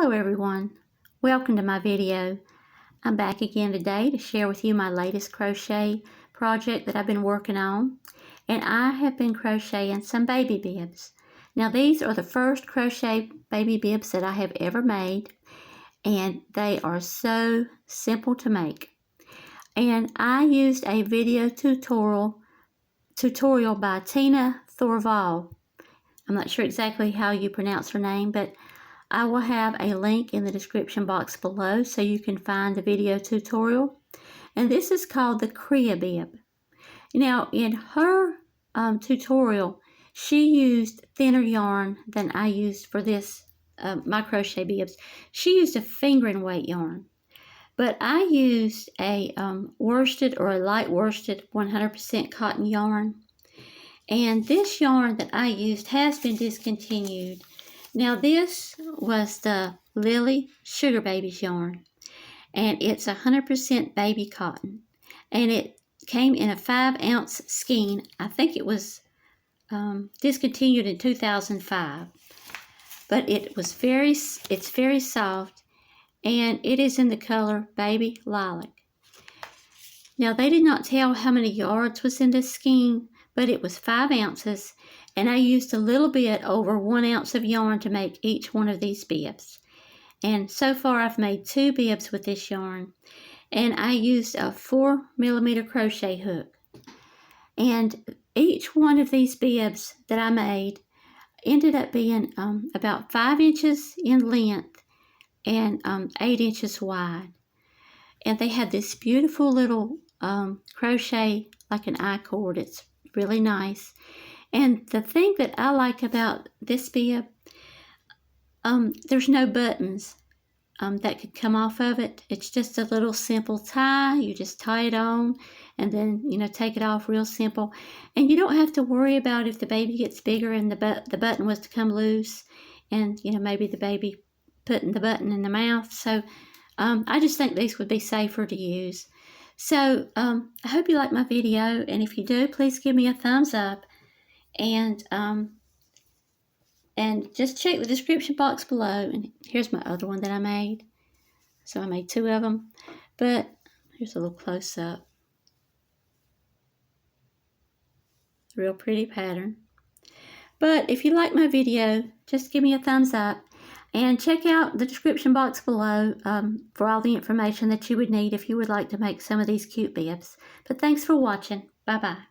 Hello everyone, welcome to my video. I'm back again today to share with you my latest crochet project that I've been working on, and I have been crocheting some baby bibs. Now these are the first crochet baby bibs that I have ever made, and they are so simple to make. And I used a video tutorial by Tinna Thorval. I'm not sure exactly how you pronounce her name, but I will have a link in the description box below so you can find the video tutorial. And this is called the Crochet Bib. Now in her tutorial, she used thinner yarn than I used for this, my crochet bibs. She used a fingering weight yarn. But I used a worsted or a light worsted 100% cotton yarn. And this yarn that I used has been discontinued. Now this was the Lily Sugar Babies yarn, and it's 100% baby cotton, and it came in a 5-ounce skein. I think it was discontinued in 2005, but it's very soft, and it is in the color Baby Lilac. Now they did not tell how many yards was in this skein, but it was 5 ounces, and I used a little bit over 1 ounce of yarn to make each one of these bibs. And so far I've made 2 bibs with this yarn, and I used a 4mm crochet hook. And each one of these bibs that I made ended up being about 5 inches in length and 8 inches wide. And they had this beautiful little crochet like an I-cord. It's really nice. And the thing that I like about this bib, there's no buttons that could come off of it. It's just a little simple tie. You just tie it on and then, take it off real simple. And you don't have to worry about if the baby gets bigger and the button was to come loose and, maybe the baby putting the button in the mouth. So I just think these would be safer to use. So I hope you like my video, and if you do, please give me a thumbs up. And just check the description box below. And here's my other one that I made. So I made 2 of them. But here's a little close-up. Real pretty pattern. But if you like my video, just give me a thumbs up. And check out the description box below for all the information that you would need if you would like to make some of these cute bibs. But thanks for watching. Bye-bye.